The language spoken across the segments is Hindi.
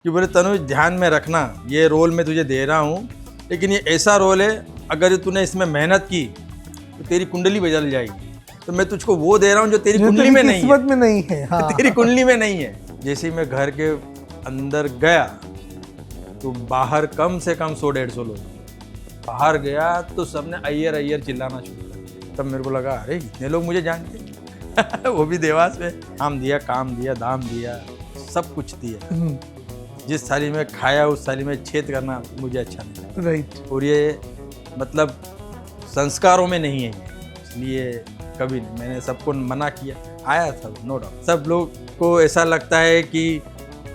कि बोले तनुज ध्यान में रखना, ये रोल मैं तुझे दे रहा हूँ, लेकिन ये ऐसा रोल है, अगर तूने इसमें मेहनत की तो तेरी कुंडली बदल जाएगी। तो मैं तुझको वो दे रहा हूँ जो तेरी कुंडली में नहीं है, किस्मत में नहीं है। हाँ। तेरी कुंडली में नहीं है। जैसे ही मैं घर के अंदर गया तो बाहर कम से कम 100-150 लोग, बाहर गया तो सबने अय्यर अय्यर चिल्लाना शुरू किया। तब मेरे को लगा अरे इतने लोग मुझे जानते वो भी देवास में। काम दिया, काम दिया, दाम दिया, सब कुछ दिया। जिस थाली में खाया उस थाली में छेद करना मुझे अच्छा नहीं लगा। राइट। और ये मतलब संस्कारों में नहीं है, इसलिए कभी नहीं। मैंने सबको मना किया, आया था नो डाउट। सब लोग को ऐसा लगता है कि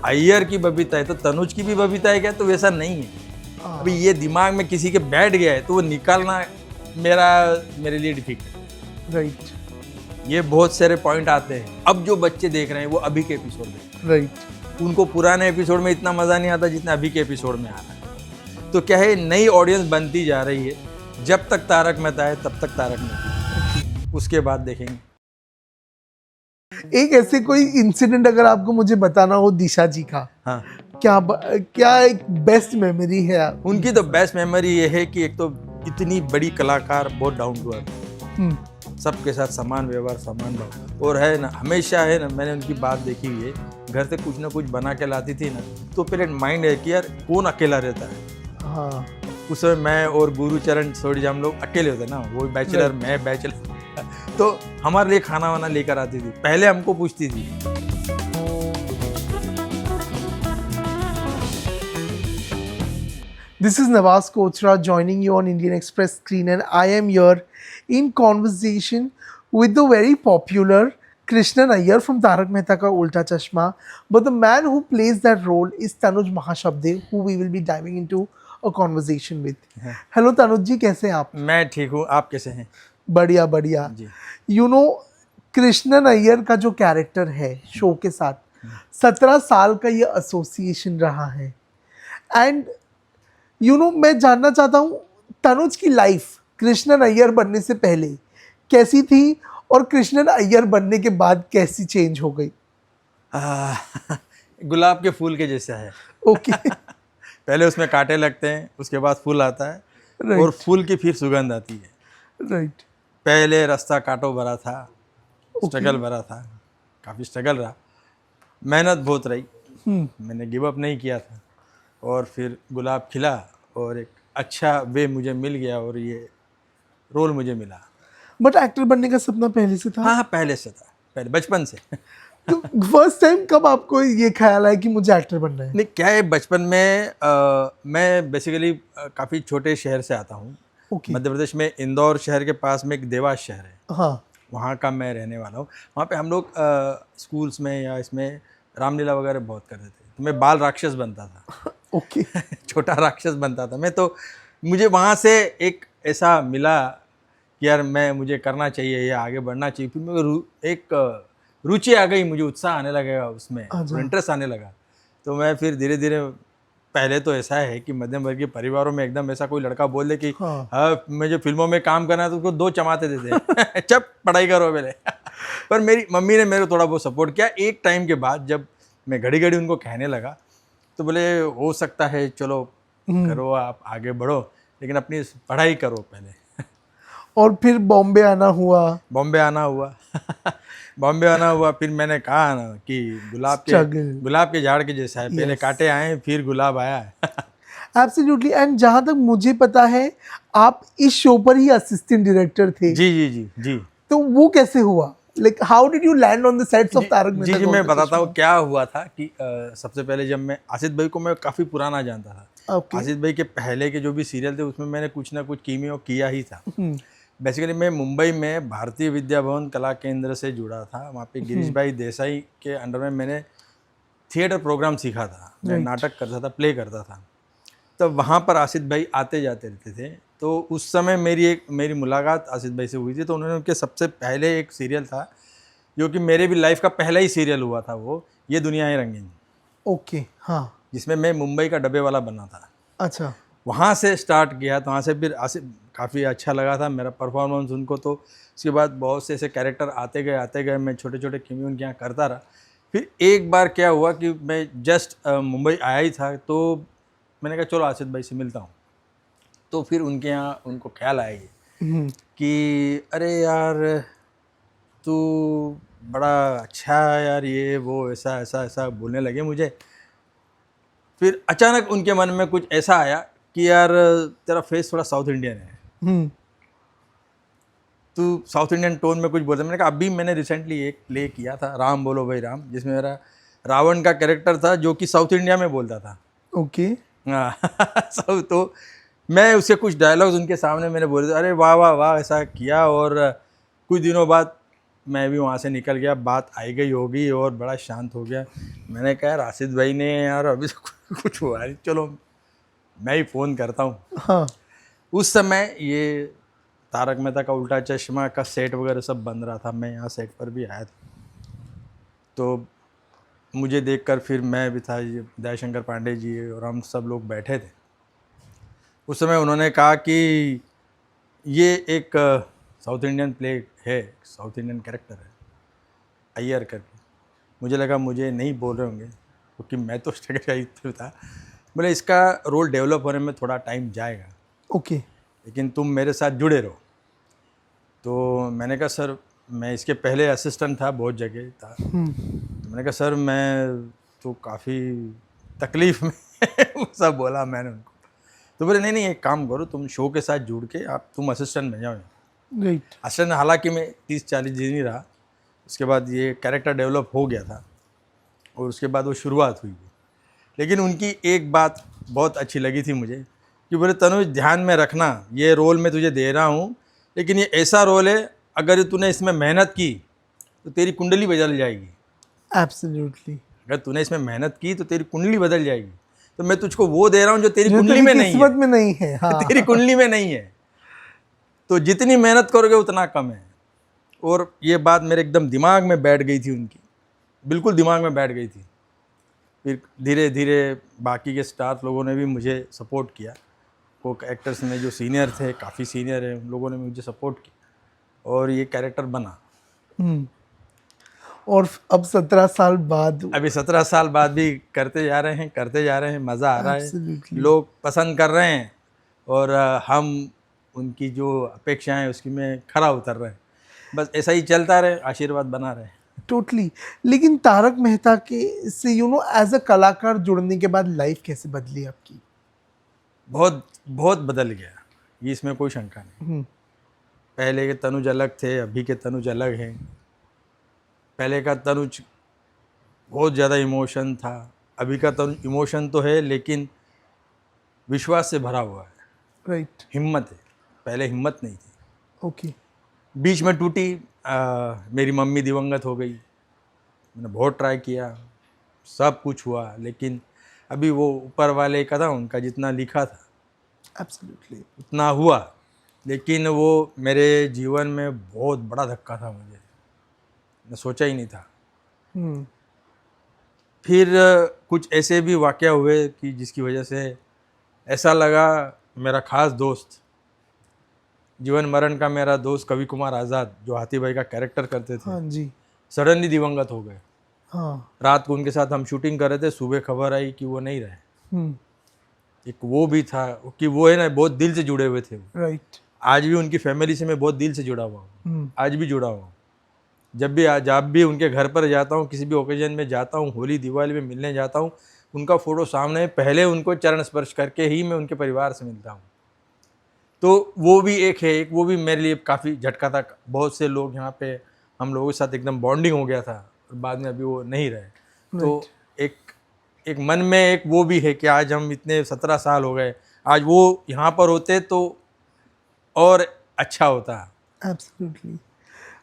अय्यर की बबीता है तो तनुज की भी बबीता है क्या, तो वैसा नहीं है। अभी ये दिमाग में किसी के बैठ गया है तो वो निकालना मेरे लिए डिफिकल्ट है। राइट। ये बहुत सारे पॉइंट आते हैं। अब जो बच्चे देख रहे हैं वो अभी के एपिसोड में, राइट, उनको पुराने एपिसोड में इतना मज़ा नहीं आता जितना अभी के एपिसोड में आ रहा है। तो क्या है, नई ऑडियंस बनती जा रही है। जब तक तारक मेहता है तब तक तारक मेहता, उसके बाद देखेंगे। एक ऐसे कोई इंसिडेंट अगर आपको मुझे बताना हो दिशा जी का, हाँ, क्या एक बेस्ट मेमोरी है उनकी? तो बेस्ट मेमोरी ये है कि एक तो इतनी बड़ी कलाकार, बहुत डाउन टू अर्थ, सबके साथ समान व्यवहार, समान भाव। और है ना, हमेशा है ना, मैंने उनकी बात देखी हुई है, घर से कुछ ना कुछ बना के लाती थी ना, तो पहले माइंड है कि यार कौन अकेला रहता है। हाँ। उस समय मैं और गुरुचरण सोड़ी हम लोग अकेले होते ना, वो बैचलर, मैं बैचलर, तो हमारे लिए खाना वाना लेकर आती थी, पहले हमको पूछती थी। This is Nawaz Kochra joining you on Indian Express screen, and I am here in conversation with the very popular Krishnan Iyer from Taarak Mehta ka Ooltah Chashmah. But the man who plays that role is Tanuj Mahashabde, who we will be diving into a conversation with. Hello Tanuj ji, कैसे हैं आप? मैं ठीक हूँ, आप कैसे हैं? बढ़िया बढ़िया। You know, कृष्णन अय्यर का जो कैरेक्टर है शो के साथ, 17 साल का ये एसोसिएशन रहा है। एंड यू नो, मैं जानना चाहता हूँ तनुज की लाइफ कृष्णन अय्यर बनने से पहले कैसी थी और कृष्णन अय्यर बनने के बाद कैसी चेंज हो गई? गुलाब के फूल के जैसा है। ओके। पहले उसमें कांटे लगते हैं, उसके बाद फूल आता है, और फूल की फिर सुगंध आती है। राइट। पहले रास्ता कांटों भरा था, स्ट्रगल भरा था, काफ़ी स्ट्रगल रहा, मेहनत बहुत रही, मैंने गिव अप नहीं किया था, और फिर गुलाब खिला और एक अच्छा वे मुझे मिल गया और ये रोल मुझे मिला। बट एक्टर बनने का सपना पहले से था? हाँ, पहले से था, पहले बचपन से। तो फर्स्ट टाइम कब आपको ये ख्याल आया कि मुझे एक्टर बनना है? नहीं, क्या है, बचपन में मैं बेसिकली काफ़ी छोटे शहर से आता हूँ। मध्य प्रदेश में इंदौर शहर के पास में एक देवास शहर है। हाँ। वहाँ का मैं रहने वाला हूँ। वहाँ पे हम लोग स्कूल्स में या इसमें रामलीला वगैरह बहुत करते थे, तो मैं बाल राक्षस बनता था। ओके। छोटा राक्षस बनता था मैं। तो मुझे वहाँ से एक ऐसा मिला कि यार मुझे करना चाहिए, ये आगे बढ़ना चाहिए। फिर मेरे एक रुचि आ गई, मुझे उत्साह आने लगेगा उसमें, इंटरेस्ट आने लगा। तो मैं फिर धीरे धीरे, पहले तो ऐसा है कि मध्यम वर्गीय परिवारों में एकदम ऐसा कोई लड़का बोल दे कि हाँ मुझे फिल्मों में काम करना है, तो उसको 2 चमाते देते हैं चप पढ़ाई करो पहले। पर मेरी मम्मी ने मेरे थोड़ा बहुत सपोर्ट किया। एक टाइम के बाद जब मैं घड़ी घड़ी उनको कहने लगा, तो बोले हो सकता है, चलो करो, आप आगे बढ़ो, लेकिन अपनी पढ़ाई करो पहले। और फिर बॉम्बे आना हुआ। बॉम्बे आना हुआ। फिर मैंने कहा ना कि गुलाब के झाड़ के जैसा है, पहले कांटे आए फिर गुलाब आया है। एब्सोल्युटली। एंड जहाँ तक मुझे पता है आप इस शो पर ही असिस्टेंट डायरेक्टर थे। जी। तो वो कैसे हुआ? Like how did you land on the sets of Tarak Mehta? जी, मैं बताता हूँ क्या हुआ था कि सबसे पहले जब मैं आसिफ भाई को मैं काफ़ी पुराना जानता था। आसिफ भाई के पहले के जो भी सीरियल थे उसमें मैंने कुछ ना कुछ कीमियो किया ही था। बेसिकली मैं मुंबई में भारतीय विद्या भवन कला केंद्र से जुड़ा था। वहाँ पे गिरीश भाई देसाई के अंडर में मैंने थिएटर प्रोग्राम सीखा था। मैं नाटक करता था, प्ले करता था। तब वहाँ पर आसिफ भाई आते जाते रहते थे। तो उस समय मेरी मुलाकात आसिफ भाई से हुई थी। तो उन्होंने, उनके सबसे पहले एक सीरियल था जो कि मेरे भी लाइफ का पहला ही सीरियल हुआ था, वो ये दुनिया है रंगीन। ओके। हाँ। जिसमें मैं मुंबई का डब्बे वाला बना था। अच्छा। वहाँ से स्टार्ट किया। तो वहाँ से फिर आसिफ काफ़ी अच्छा लगा था मेरा परफॉर्मेंस उनको। तो उसके बाद बहुत से ऐसे कैरेक्टर आते गए। मैं छोटे छोटे कैमियो उनके यहाँ करता रहा। फिर एक बार क्या हुआ कि मैं जस्ट मुंबई आया ही था, तो मैंने कहा चलो आसिफ भाई से मिलता हूँ। तो फिर उनके यहाँ उनको ख्याल आया कि अरे यार तू बड़ा अच्छा है यार, ये वो ऐसा ऐसा ऐसा बोलने लगे मुझे। फिर अचानक उनके मन में कुछ ऐसा आया कि यार तेरा फेस थोड़ा साउथ इंडियन है, तू साउथ इंडियन टोन में कुछ बोलता। मैंने कहा अभी मैंने रिसेंटली एक प्ले किया था, राम बोलो भाई राम, जिसमें मेरा रावण का कैरेक्टर था जो कि साउथ इंडिया में बोलता था। ओके। हाँ सब तो मैं उससे कुछ डायलॉग्स उनके सामने मैंने बोले, अरे वाह वाह वाह ऐसा किया। और कुछ दिनों बाद मैं भी वहाँ से निकल गया, बात आई गई होगी और बड़ा शांत हो गया। मैंने कहा यार राशिद भाई ने यार अभी तो कुछ हुआ नहीं, चलो मैं ही फ़ोन करता हूँ। हाँ। उस समय ये तारक मेहता का उल्टा चश्मा का सेट वगैरह सब बन रहा था, मैं यहाँ सेट पर भी आया था। तो मुझे देखकर फिर मैं भी था, ये दयाशंकर पांडे जी और हम सब लोग बैठे थे। उस समय उन्होंने कहा कि ये एक साउथ इंडियन प्ले है, साउथ इंडियन कैरेक्टर है अय्यर करके। मुझे लगा मुझे नहीं बोल रहे होंगे क्योंकि मैं तो स्ट्रगल था। बोले इसका रोल डेवलप होने में थोड़ा टाइम जाएगा, ओके। लेकिन तुम मेरे साथ जुड़े रहो। तो मैंने कहा सर, मैं इसके पहले असिस्टेंट था, बहुत जगह था। तो मैंने कहा सर मैं तो काफ़ी तकलीफ़ में सब बोला मैंने उनको। तो बोले नहीं नहीं एक काम करो, तुम शो के साथ जुड़ के आप तुम असिस्टेंट बन जाओ। राइट। असिस्टेंट हालांकि मैं 30-40 दिन ही रहा, उसके बाद ये कैरेक्टर डेवलप हो गया था और उसके बाद वो शुरुआत हुई। लेकिन उनकी एक बात बहुत अच्छी लगी थी मुझे कि बोले तनुज ध्यान में रखना, ये रोल मैं तुझे दे रहा हूँ, लेकिन ये ऐसा रोल है अगर तूने इसमें मेहनत की तो तेरी कुंडली बदल जाएगी। एब्सोल्युटली। अगर तूने इसमें मेहनत की तो तेरी कुंडली बदल जाएगी। तो मैं तुझको वो दे रहा हूँ जो तेरी जो कुंडली तेरी में नहीं किस्मत है। में नहीं है। हाँ। तेरी कुंडली में नहीं है, तो जितनी मेहनत करोगे उतना कम है। और ये बात मेरे एकदम दिमाग में बैठ गई थी उनकी, बिल्कुल दिमाग में बैठ गई थी। फिर धीरे धीरे बाकी के स्टार लोगों ने भी मुझे सपोर्ट किया, वो एक्टर्स में जो सीनियर थे, काफ़ी सीनियर हैं, उन लोगों ने मुझे सपोर्ट किया और ये कैरेक्टर बना। और अब 17 साल बाद अभी 17 साल बाद भी करते जा रहे हैं, करते जा रहे हैं, मज़ा आ रहा है, Absolutely. लोग पसंद कर रहे हैं और हम उनकी जो अपेक्षाएं हैं उसकी में खरा उतर रहे हैं। बस ऐसा ही चलता रहे, आशीर्वाद बना रहे। टोटली। लेकिन तारक मेहता के से एज अ कलाकार जुड़ने के बाद लाइफ कैसे बदली आपकी? बहुत बहुत बदल गया, ये इसमें कोई शंका नहीं। पहले के तनुज अलग थे, अभी के तनुज अलग हैं। पहले का तनुज बहुत ज़्यादा इमोशन था, अभी का तनुज इमोशन तो है लेकिन विश्वास से भरा हुआ है। राइट। हिम्मत है, पहले हिम्मत नहीं थी। ओके। बीच में टूटी, मेरी मम्मी दिवंगत हो गई, मैंने बहुत ट्राई किया, सब कुछ हुआ, लेकिन अभी वो ऊपर वाले का था, उनका जितना लिखा था एब्सोल्युटली। उतना हुआ। लेकिन वो मेरे जीवन में बहुत बड़ा धक्का था, मुझे मैं सोचा ही नहीं था। फिर कुछ ऐसे भी वाक़या हुए कि जिसकी वजह से ऐसा लगा, मेरा ख़ास दोस्त, जीवन मरण का मेरा दोस्त कवि कुमार आज़ाद, जो हाथी भाई का कैरेक्टर करते थे, हाँ जी। सडनली दिवंगत हो गए। हाँ। रात को उनके साथ हम शूटिंग कर रहे थे, सुबह खबर आई कि वो नहीं रहे। एक वो भी था कि वो है ना, बहुत दिल से जुड़े हुए थे। राइट। आज भी उनकी फैमिली से मैं बहुत दिल से जुड़ा हुआ हूँ, आज भी जुड़ा हुआ हूँ। जब भी उनके घर पर जाता हूँ, किसी भी ओकेजन में जाता हूँ, होली दिवाली में मिलने जाता हूँ, उनका फ़ोटो सामने है, पहले उनको चरण स्पर्श करके ही मैं उनके परिवार से मिलता हूँ। तो वो भी एक है, एक वो भी मेरे लिए काफ़ी झटका था। बहुत से लोग यहाँ पे हम लोगों के साथ एकदम बॉन्डिंग हो गया था और बाद में अभी वो नहीं रहे। तो एक मन में एक वो भी है कि आज हम इतने 17 साल हो गए, आज वो यहाँ पर होते तो और अच्छा होता। एब्सोल्युटली।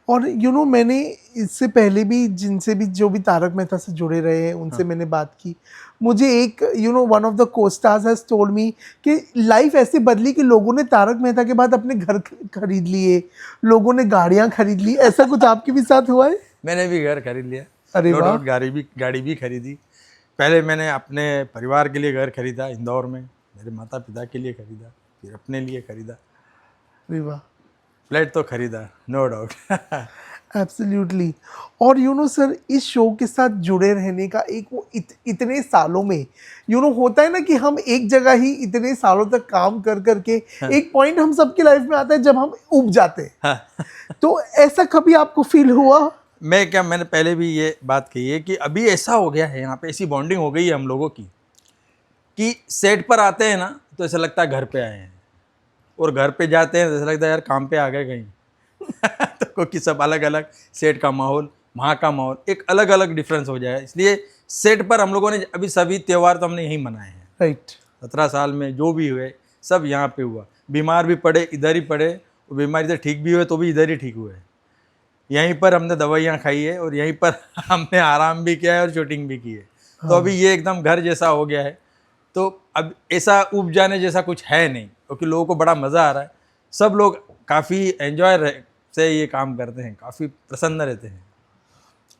और मैंने इससे पहले भी जिनसे भी जो भी तारक मेहता से जुड़े रहे हैं उनसे मैंने बात की। मुझे एक one of the को-स्टार्स has told me कि लाइफ ऐसे बदली कि लोगों ने तारक मेहता के बाद अपने घर खरीद लिए, लोगों ने गाड़ियां खरीद ली। ऐसा कुछ आपके भी साथ हुआ है? मैंने भी घर खरीद लिया, अरे नो वाह। डाउट। गाड़ी भी खरीदी। पहले मैंने अपने परिवार के लिए घर खरीदा इंदौर में, मेरे माता पिता के लिए खरीदा, फिर अपने लिए खरीदा, अरे वाह। फ्लैट तो खरीदा, नो डाउट। एब्सोल्युटली। और यू नो सर, इस शो के साथ जुड़े रहने का एक वो इतने सालों में होता है ना कि हम एक जगह ही इतने सालों तक काम कर करके एक पॉइंट हम सबकी लाइफ में आता है जब हम उब जाते हैं। हाँ। तो ऐसा कभी आपको फील हुआ? मैंने पहले भी ये बात कही है कि अभी ऐसा हो गया है, यहाँ पे ऐसी बॉन्डिंग हो गई है हम लोगों की कि सेट पर आते हैं ना तो ऐसा लगता है घर पे आए हैं, और घर पे जाते हैं तो ऐसा लगता है यार काम पे आ गए कहीं। तो क्योंकि सब अलग अलग, सेट का माहौल, वहाँ का माहौल एक अलग अलग डिफरेंस हो जाए, इसलिए सेट पर हम लोगों ने अभी सभी त्यौहार तो हमने यहीं मनाए हैं। राइट। 17 साल में जो भी हुए सब यहाँ पे हुआ। बीमार भी पड़े इधर ही पड़े, और बीमारी से ठीक भी हुए तो भी इधर ही ठीक हुए। यहीं पर हमने दवाइयाँ खाई है और यहीं पर हमने आराम भी किया है और शूटिंग भी की है। तो अभी ये एकदम घर जैसा हो गया है। तो अब ऐसा उब जाने जैसा कुछ है नहीं, क्योंकि लोगों को बड़ा मज़ा आ रहा है। सब लोग काफ़ी एंजॉय से ये काम करते हैं, काफ़ी प्रसन्न रहते हैं।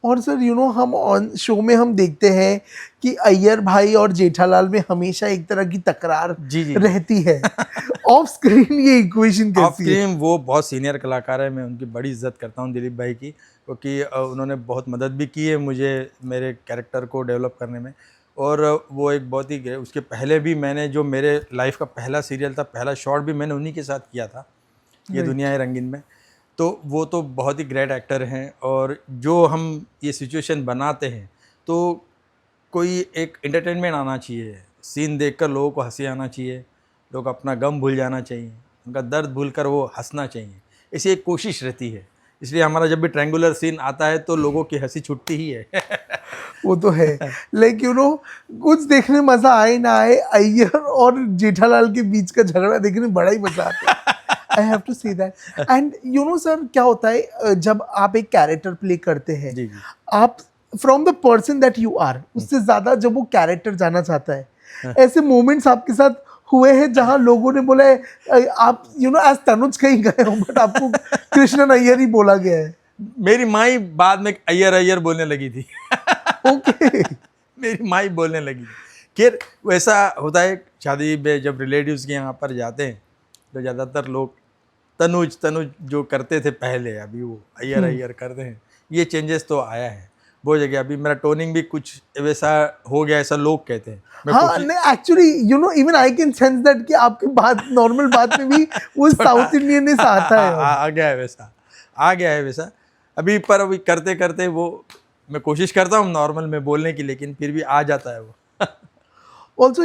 और सर हम ऑन शो में हम देखते हैं कि अय्यर भाई और जेठालाल में हमेशा एक तरह की तकरार जी। रहती है। ऑफ स्क्रीन ये इक्वेशन ऑफ कैसी है? स्क्रीन वो बहुत सीनियर कलाकार है, मैं उनकी बड़ी इज्जत करता हूँ दिलीप भाई की, क्योंकि उन्होंने बहुत मदद भी की है मुझे मेरे कैरेक्टर को डेवलप करने में। और वो एक बहुत ही, उसके पहले भी मैंने जो मेरे लाइफ का पहला सीरियल था, पहला शॉट भी मैंने उन्हीं के साथ किया था, ये दुनिया है रंगीन में। तो वो तो बहुत ही ग्रेट एक्टर हैं। और जो हम ये सिचुएशन बनाते हैं तो कोई एक एंटरटेनमेंट आना चाहिए, सीन देखकर लोगों को हंसी आना चाहिए, लोग अपना गम भूल जाना चाहिए, उनका दर्द भूलकर वो हंसना चाहिए, ऐसी एक कोशिश रहती है। इसलिए हमारा जब भी ट्रायंगुलर सीन आता है तो लोगों की हंसी छुटती ही है। वो तो है। लाइक कुछ देखने मजा आए ना आए, अय्यर और जेठालाल के बीच का झगड़ा देखने में बड़ा ही मजा आता है। I have to say that. And sir, क्या होता है जब आप एक कैरेक्टर प्ले करते हैं, जी। आप from the person that you are, उससे ज्यादा जब वो कैरेक्टर जाना चाहता है, ऐसे मोमेंट्स आपके साथ हुए हैं जहां लोगों ने बोला है आप एज तनुज कहीं गए हो बट आपको कृष्णन अय्यर ही बोला गया है? मेरी माँ ही बाद में अय्यर अय्यर बोलने लगी थी। ओके। मेरी माँ ही बोलने लगी। खैर वैसा होता है शादी में, जब रिलेटिव्स के यहाँ पर जाते हैं तो ज़्यादातर लोग तनुज तनुज जो करते थे पहले, अभी वो अय्यर अय्यर करते हैं। ये चेंजेस तो आया है बहुत जगह। अभी मेरा टोनिंग भी कुछ वैसा हो गया, ऐसा लोग कहते हैं। हाँ, नहीं actually even I can sense that कि आपकी बात, नॉर्मल बात में भी वो साउथ इंडियन से आता है। आ गया है वैसा, आ गया है वैसा अभी। पर अभी करते करते वो मैं कोशिश करता हूँ नॉर्मल में बोलने की, लेकिन फिर भी आ जाता है वो। ऑल्सो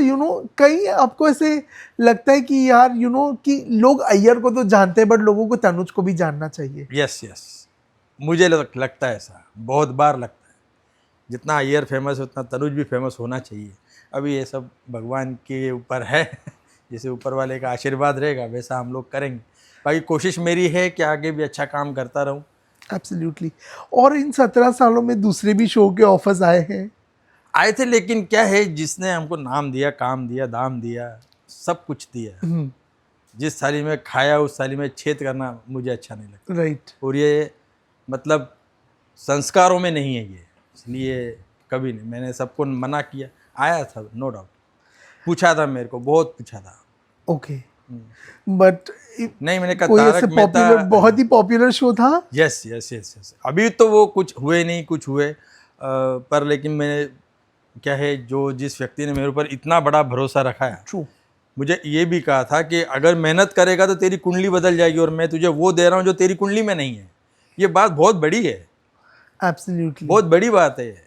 कहीं आपको ऐसे लगता है कि यार कि लोग अय्यर को तो जानते हैं बट लोगों को तनुज को भी जानना चाहिए? यस, मुझे लगता है ऐसा, बहुत बार लगता है। जितना अय्यर फेमस है उतना तनुज भी फेमस होना चाहिए। अभी ये सब भगवान के ऊपर है, जैसे ऊपर वाले का आशीर्वाद रहेगा वैसा हम लोग करेंगे। बाकी कोशिश मेरी है कि आगे भी अच्छा काम करता रहूं। एब्सोल्युटली। और इन 17 सालों में दूसरे भी शो के ऑफर्स आए थे, लेकिन क्या है, जिसने हमको नाम दिया, काम दिया, दाम दिया, सब कुछ दिया, जिस थाली में खाया उस थाली में छेद करना मुझे अच्छा नहीं लगता। राइट। और ये मतलब संस्कारों में नहीं है ये, इसलिए कभी नहीं। मैंने सबको मना किया। आया था नो डाउट, पूछा था, मेरे को बहुत पूछा था। ओके। बट नहीं, मैंने कहा कोई तारक ऐसे मेहता पॉपुलर, बहुत ही पॉपुलर शो था? यस। अभी तो वो कुछ हुए नहीं, कुछ हुए पर लेकिन मैंने क्या है, जो जिस व्यक्ति ने मेरे ऊपर इतना बड़ा भरोसा रखा है, ट्रू, मुझे ये भी कहा था कि अगर मेहनत करेगा तो तेरी कुंडली बदल जाएगी, और मैं तुझे वो दे रहा हूँ जो तेरी कुंडली में नहीं है। ये बात बहुत बड़ी है। एब्सोल्युटली, बहुत बड़ी बात है।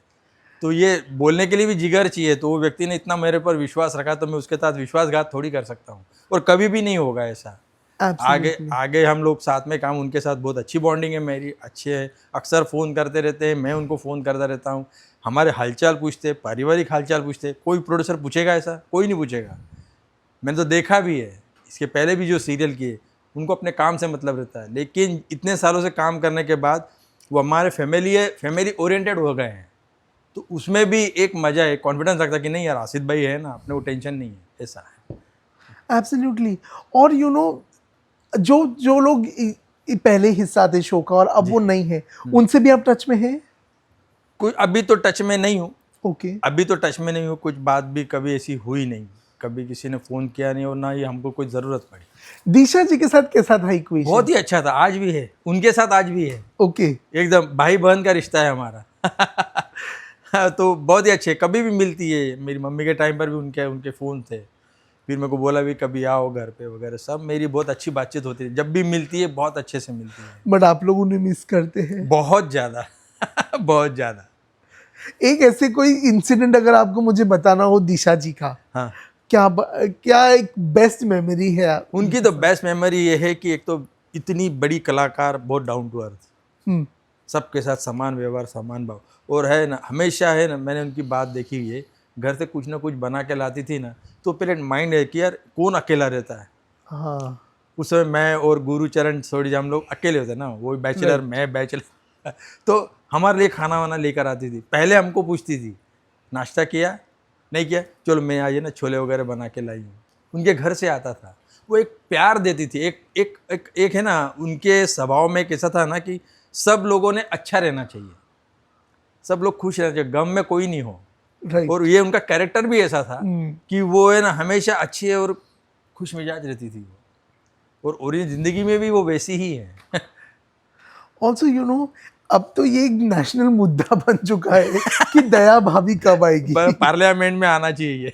तो ये बोलने के लिए भी जिगर चाहिए। तो वो व्यक्ति ने इतना मेरे पर विश्वास रखा, तो मैं उसके साथ विश्वासघात थोड़ी कर सकता हूँ, और कभी भी नहीं होगा ऐसा। आगे हम लोग साथ में काम, उनके साथ बहुत अच्छी बॉन्डिंग है मेरी, अच्छे है, अक्सर फ़ोन करते रहते हैं, मैं उनको फ़ोन करता रहता हूँ, हमारे हालचाल पूछते, पारिवारिक हालचाल पूछते। कोई प्रोड्यूसर पूछेगा ऐसा? कोई नहीं पूछेगा। मैंने तो देखा भी है, इसके पहले भी जो सीरियल किए, उनको अपने काम से मतलब रहता है, लेकिन इतने सालों से काम करने के बाद वो हमारे फैमिली ओरिएंटेड हो गए हैं। तो उसमें भी एक मज़ा है, कॉन्फिडेंस रखता कि नहीं यार आसिफ भाई है ना, अपने वो टेंशन नहीं है, ऐसा है। एब्सोल्युटली। और जो लोग पहले हिस्सा थे शो का और अब वो नहीं है, उनसे भी आप टच में हैं? कोई अभी तो टच में नहीं हूँ। ओके। अभी तो टच में नहीं हूँ, कुछ बात भी कभी ऐसी हुई नहीं। कभी किसी ने फ़ोन किया नहीं और ना ही हमको कोई ज़रूरत पड़ी। दिशा जी के साथ कैसा था इक्वेशन? बहुत ही अच्छा था, आज भी है, उनके साथ आज भी है। ओके। एकदम भाई बहन का रिश्ता है हमारा। तो बहुत ही अच्छे, कभी भी मिलती है। मेरी मम्मी के टाइम पर भी उनके फ़ोन थे, फिर मेरे को बोला भी कभी आओ घर पे वगैरह, सब मेरी बहुत अच्छी बातचीत होती है। जब भी मिलती है बहुत अच्छे से मिलती है। बट आप लोग उन्हें मिस करते हैं? बहुत ज़्यादा। बहुत ज़्यादा। एक ऐसे कोई इंसिडेंट अगर आपको मुझे बताना हो दिशा जी का, हाँ, क्या एक बेस्ट मेमोरी है उनकी तो बेस्ट मेमोरी ये है कि एक तो इतनी बड़ी कलाकार, बहुत डाउन टू अर्थ, हम्म, सबके साथ समान व्यवहार, समान भाव। और है ना, हमेशा है ना, मैंने उनकी बात देखी हुई है, घर से कुछ ना कुछ बना के लाती थी ना, तो पहले माइंड है कि यार कौन अकेला रहता है। हाँ, उस समय मैं और गुरुचरण थोड़ी, हम लोग अकेले होते ना, वो बैचलर, मैं बैचलर। तो हमारे लिए खाना वाना लेकर आती थी। पहले हमको पूछती थी, नाश्ता किया नहीं किया, चलो मैं आज ना छोले वगैरह बना के लाई हूँ। उनके घर से आता था, वो एक प्यार देती थी। एक है ना, उनके स्वभाव में कैसा था ना कि सब लोगों ने अच्छा रहना चाहिए, सब लोग खुश रहना चाहिए, गम में कोई नहीं हो। राइट। और ये उनका कैरेक्टर भी ऐसा था कि वो है ना हमेशा अच्छी और खुश मिजाज रहती थी वो, और ओरिजिनल जिंदगी में भी वो वैसी ही है। ऑल्सो अब तो ये एक नेशनल मुद्दा बन चुका है कि दया भाभी कब आएगी। पार्लियामेंट में आना चाहिए।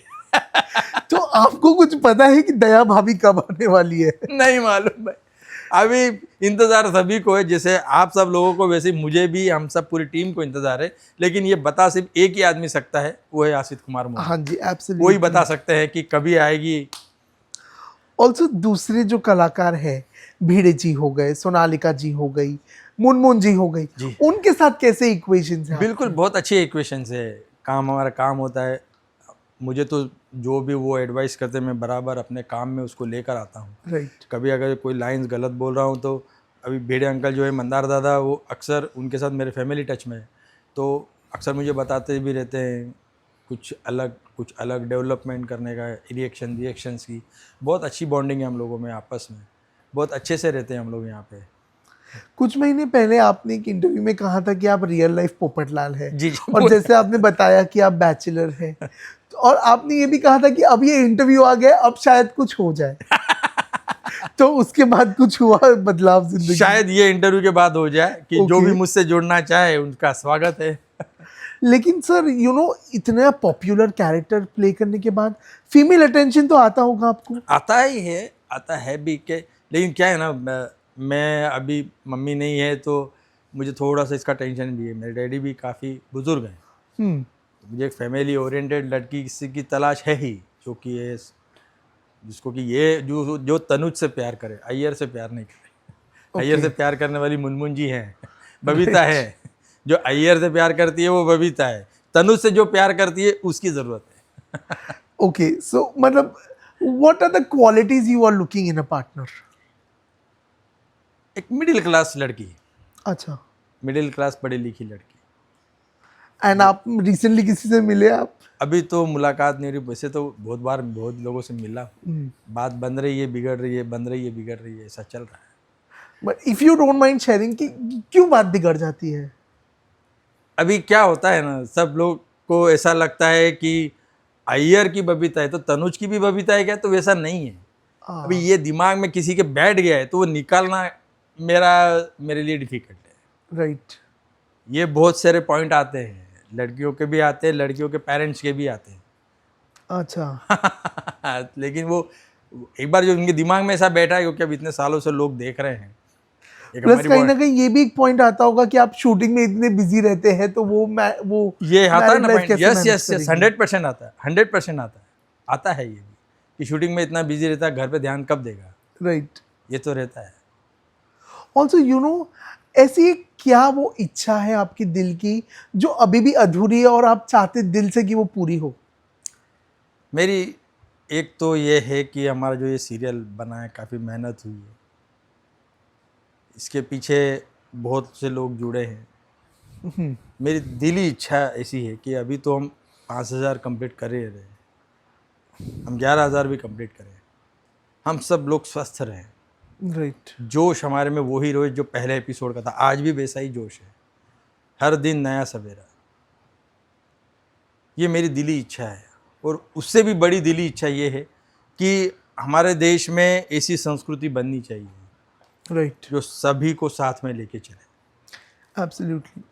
तो आपको कुछ पता है कि दया भाभी कब आने वाली है? नहीं मालूम भाई, अभी इंतजार सभी को है, जैसे आप सब लोगों को वैसे मुझे भी, हम सब पूरी टीम को इंतजार है। लेकिन ये बता सिर्फ एक ही आदमी सकता है, वो है आसित कुमार मोदी। हाँ जी, एब्सोल्युटली। वही बता सकते हैं कि कभी आएगी। ऑल्सो दूसरे जो कलाकार हैं, भिड़े जी हो गए, सोनालिका जी हो गई, मुनमुन जी हो गई, जी। उनके साथ कैसे इक्वेशंस हैं? बिल्कुल, बहुत अच्छे इक्वेशन है। काम हमारा काम होता है, मुझे तो जो भी वो एडवाइस करते हैं मैं बराबर अपने काम में उसको लेकर आता हूँ। राइट। कभी अगर कोई लाइंस गलत बोल रहा हूँ तो अभी भेड़े अंकल जो है, मंदार दादा, वो अक्सर उनके साथ मेरे फैमिली टच में है, तो अक्सर मुझे बताते भी रहते हैं कुछ अलग डेवलपमेंट करने का, रिएक्शंस की। बहुत अच्छी बॉन्डिंग है हम लोगों में आपस में, बहुत अच्छे से रहते हैं हम लोग यहाँ पे। कुछ महीने पहले आपने एक इंटरव्यू में कहा था कि आप रियल लाइफ पोपटलाल हैं। जी। और जैसे आपने बताया कि आप बैचलर हैं, और आपने ये भी कहा था कि अब ये इंटरव्यू आ गया, अब शायद कुछ हो जाए। तो उसके बाद कुछ हुआ बदलाव जिंदगी? शायद ये इंटरव्यू के बाद हो जाए कि जो Okay. भी मुझसे जुड़ना चाहे उनका स्वागत है। लेकिन सर इतना पॉपुलर कैरेक्टर प्ले करने के बाद फीमेल अटेंशन तो आता होगा आपको? आता है भी के, लेकिन क्या है ना, मैं अभी, मम्मी नहीं है तो मुझे थोड़ा सा इसका टेंशन भी है। मेरे डैडी भी काफ़ी बुजुर्ग हैं, तो मुझे एक फैमिली ओरिएंटेड लड़की किसी की तलाश है ही, जो कि ये, जिसको कि ये जो तनुज से प्यार करे, अय्यर से प्यार नहीं करे। अय्यर से प्यार करने वाली मुनमुन जी हैं, बबीता है। जो अय्यर से प्यार करती है वो बबीता है। तनुज से जो प्यार करती है उसकी ज़रूरत है। ओके, सो मतलब what are the qualities you are looking in a partner? एक मिडिल क्लास लड़की, अच्छा। मिडिल क्लास पढ़ी लिखी लड़की। एंड आप रिसेंटली किसी से मिले आप? अभी तो मुलाकात नहीं हुई, वैसे तो बहुत बार बहुत लोगों से मिला, बात बन रही है, बिगड़ रही है, बन रही है, बिगड़ रही है, ऐसा चल रहा है। But if you don't mind sharing कि क्यों बात बिगड़ जाती है? अभी क्या होता है ना, सब लोग को ऐसा लगता है कि अय्यर की बबीता है तो तनुज की भी बबीता है क्या, तो वैसा नहीं है। अभी ये दिमाग में किसी के बैठ गया है तो वो निकालना मेरे लिए डिफिकल्ट है। राइट। ये बहुत सारे पॉइंट आते हैं, लड़कियों के भी आते हैं, लड़कियों के पेरेंट्स के भी आते हैं। अच्छा। लेकिन वो एक बार जो उनके दिमाग में ऐसा बैठा है, क्योंकि अब इतने सालों से लोग देख रहे हैं। प्लस कहीं ना कहीं ये भी एक पॉइंट आता होगा कि आप शूटिंग में इतने बिजी रहते हैं, तो वो ये आता है ना married life पॉइंट। कैसे यस manage यस यस, करेंगे? 100% आता है, 100% आता है ये भी, कि शूटिंग में इतना बिजी रहता है, घर पे ध्यान कब देगा। राइट। ये तो रहता है। ऑल्सो ऐसी क्या वो इच्छा है आपकी दिल की जो अभी भी अधूरी है और आप चाहते दिल से कि वो पूरी हो? मेरी एक तो ये है कि हमारा जो ये सीरियल बना है, काफ़ी मेहनत हुई है, इसके पीछे बहुत से लोग जुड़े हैं। मेरी दिली इच्छा ऐसी है कि अभी तो हम 5,000 कंप्लीट कर ही रहे हैं, हम 11,000 भी कंप्लीट करें, हम सब लोग स्वस्थ रहें। राइट। जोश हमारे में वही रोज जो पहले एपिसोड का था, आज भी वैसा ही जोश है, हर दिन नया सवेरा। ये मेरी दिली इच्छा है और उससे भी बड़ी दिली इच्छा ये है कि हमारे देश में ऐसी संस्कृति बननी चाहिए, राइट, जो सभी को साथ में लेके चले। Absolutely.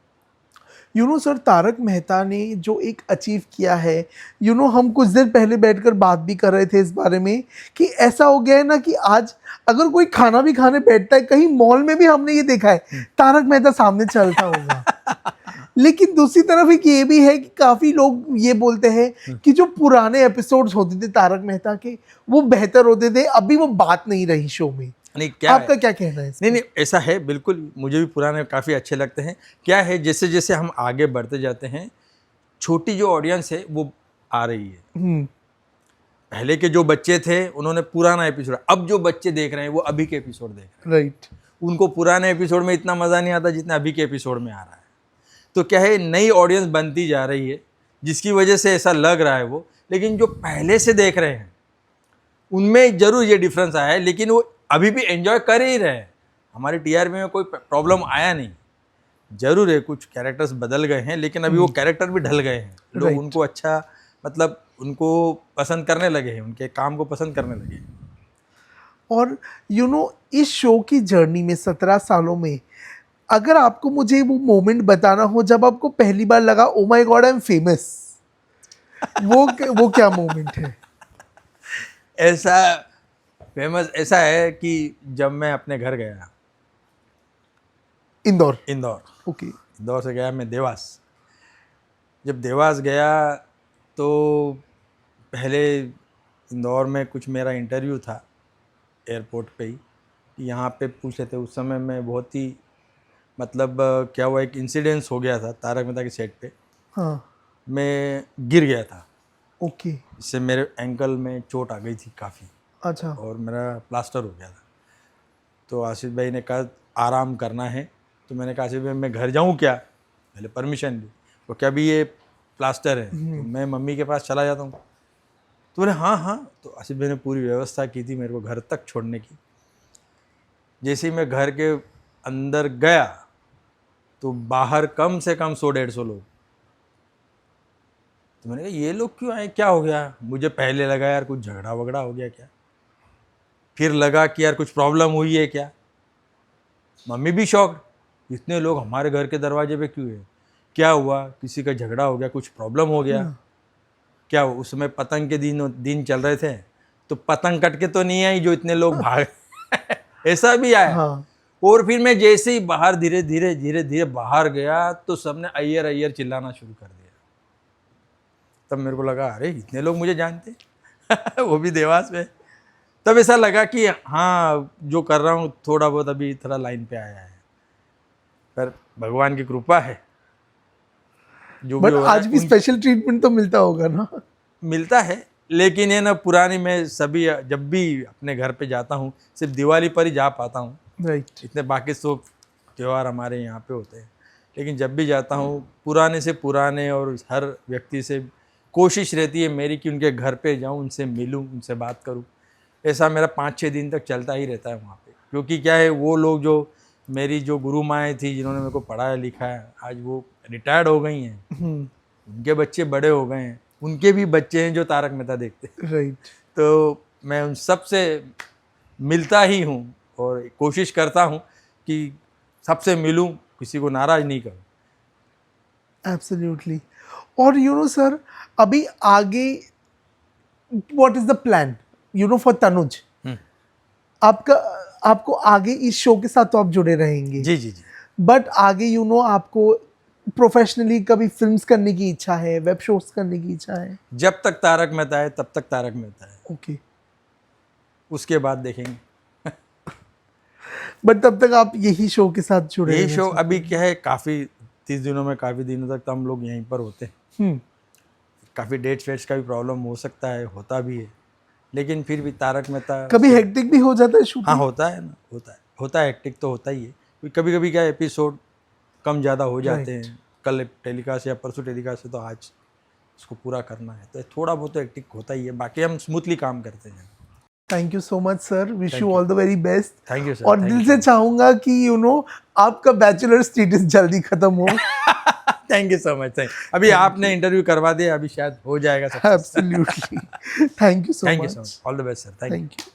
You know sir, Tarak Mehta ने जो एक अचीव किया है, यू नो हम कुछ देर पहले बैठकर बात भी कर रहे थे इस बारे में कि ऐसा हो गया है ना कि आज अगर कोई खाना भी खाने बैठता है, कहीं मॉल में भी हमने ये देखा है तारक मेहता सामने चलता होगा। लेकिन दूसरी तरफ एक ये भी है कि काफी लोग ये बोलते हैं कि जो पुराने एपिसोड्स होते थे तारक मेहता के, वो बेहतर होते थे, अभी वो बात नहीं रही शो में। नहीं, क्या आपका है? क्या कहना है? नहीं, ऐसा है बिल्कुल, मुझे भी पुराने काफ़ी अच्छे लगते हैं। क्या है, जैसे जैसे हम आगे बढ़ते जाते हैं, छोटी जो ऑडियंस है वो आ रही है। पहले के जो बच्चे थे उन्होंने पुराना एपिसोड, अब जो बच्चे देख रहे हैं वो अभी के एपिसोड देख रहे हैं। राइट। उनको पुराने एपिसोड में इतना मज़ा नहीं आता जितना अभी के एपिसोड में आ रहा है। तो क्या है, नई ऑडियंस बनती जा रही है, जिसकी वजह से ऐसा लग रहा है वो। लेकिन जो पहले से देख रहे हैं उनमें ज़रूर ये डिफरेंस आया है, लेकिन वो अभी भी एंजॉय कर ही रहे हैं। हमारी टीआरपी में कोई प्रॉब्लम आया नहीं। जरूर है कुछ कैरेक्टर्स बदल गए हैं, लेकिन अभी वो कैरेक्टर भी ढल गए हैं। लोग उनको अच्छा, मतलब उनको पसंद करने लगे हैं, उनके काम को पसंद करने लगे हैं। और यू नो इस शो की जर्नी में 17 सालों में अगर आपको मुझे वो मोमेंट बताना हो जब आपको पहली बार लगा oh my God I am famous, वो क्या मोमेंट है? ऐसा फेमस ऐसा है कि जब मैं अपने घर गया, इंदौर। ओके। इंदौर से गया मैं देवास। जब देवास गया तो पहले इंदौर में कुछ मेरा इंटरव्यू था एयरपोर्ट पे ही, यहाँ पे पूछ लेते। उस समय मैं बहुत ही, मतलब क्या हुआ, एक इंसिडेंस हो गया था तारक मेहता के सेट पे। हाँ। मैं गिर गया था। ओके। इससे मेरे एंकल में चोट आ गई थी काफ़ी। अच्छा। और मेरा प्लास्टर हो गया था। तो आसिफ भाई ने कहा आराम करना है। तो मैंने कहा आसिफ भाई मैं घर जाऊँ क्या? पहले परमिशन ली। तो क्या भी ये प्लास्टर है तो मैं मम्मी के पास चला जाता हूँ? तो बोले हाँ हाँ। तो आसिफ भाई ने पूरी व्यवस्था की थी मेरे को घर तक छोड़ने की। जैसे ही मैं घर के अंदर गया तो बाहर कम से कम 100-150 लोग। तो मैंने कहा ये लोग क्यों आए, क्या हो गया? मुझे पहले लगा यार कुछ झगड़ा वगड़ा हो गया क्या, फिर लगा कि यार कुछ प्रॉब्लम हुई है क्या। मम्मी भी शॉक, इतने लोग हमारे घर के दरवाजे पे क्यों है, क्या हुआ, किसी का झगड़ा हो गया, कुछ प्रॉब्लम हो गया क्या? हो उस समय पतंग के दिन चल रहे थे, तो पतंग कट के तो नहीं आई जो इतने लोग भाग ऐसा भी आया। हाँ। और फिर मैं जैसे ही बाहर धीरे धीरे बाहर गया तो सबने अय्यर अय्यर चिल्लाना शुरू कर दिया। तब मेरे को लगा अरे इतने लोग मुझे जानते वो भी देवास में। तब ऐसा लगा कि हाँ जो कर रहा हूँ थोड़ा बहुत अभी थोड़ा लाइन पे आया है, पर भगवान की कृपा है। जो बट भी हो रहा आज है भी स्पेशल ट्रीटमेंट तो मिलता होगा ना? मिलता है, लेकिन ये ना पुरानी, मैं सभी जब भी अपने घर पे जाता हूँ सिर्फ दिवाली पर ही जा पाता हूँ। राइट। इतने बाकी सब त्यौहार हमारे यहाँ पे होते हैं, लेकिन जब भी जाता हूँ पुराने से पुराने और हर व्यक्ति से कोशिश रहती है मेरी कि उनके घर पे जाऊँ, उनसे मिलूँ, उनसे बात करूँ। ऐसा मेरा 5-6 दिन तक चलता ही रहता है वहाँ पे। क्योंकि क्या है, वो लोग जो मेरी जो गुरु माएँ थी जिन्होंने मेरे को पढ़ाया लिखाया, आज वो रिटायर्ड हो गई हैं। उनके बच्चे बड़े हो गए हैं, उनके भी बच्चे हैं जो तारक मेहता देखते हैं। राइट। तो मैं उन सब से मिलता ही हूँ और कोशिश करता हूँ कि सबसे मिलूँ, किसी को नाराज़ नहीं करूँ। एब्सोल्युटली। और यू नो सर, अभी आगे what is the plan you know for Tanuj? आपका, आपको आगे इस शो के साथ तो आप जुड़े रहेंगे जी जी जी। बट आगे यू नो आपको प्रोफेशनली कभी फिल्म्स करने की इच्छा है, वेब शोज करने की इच्छा है? जब तक तारक मेहता है तब तक तारक मेहता है। ओके। उसके बाद देखेंगे। बट तब तक आप यही शो के साथ जुड़े यही रहना शो चाहते अभी क्या है, काफ़ी 30 दिनों में काफ़ी दिनों तक तो हम लोग यहीं पर होते हैं। हैं? काफ़ी डेट्स वेट्स का भी प्रॉब्लम हो सकता है, होता भी है, लेकिन फिर भी तारक मेहता कभी हेक्टिक भी हो जाता है शूटिंग? हाँ होता है ना, होता है हेक्टिक तो होता ही है। कभी कभी क्या एपिसोड कम ज़्यादा हो जाते हैं, कल टेलीकास्ट या परसों टेलीकास्ट है तो आज उसको पूरा करना है, तो थोड़ा बहुत तो हेक्टिक होता ही है। बाकी हम स्मूथली काम करते हैं। Thank you so much sir, wish Thank you you. All the very best. Thank you sir. और दिल से चाहूंगा कि यू नो आपका बैचलर स्टेटस जल्दी खत्म हो थैंक यू सो मच। अभी आपने इंटरव्यू करवा दिया, अभी शायद हो जाएगा सब। Absolutely, thank you so thank you so much, much, all the best sir, thank you. Thank you.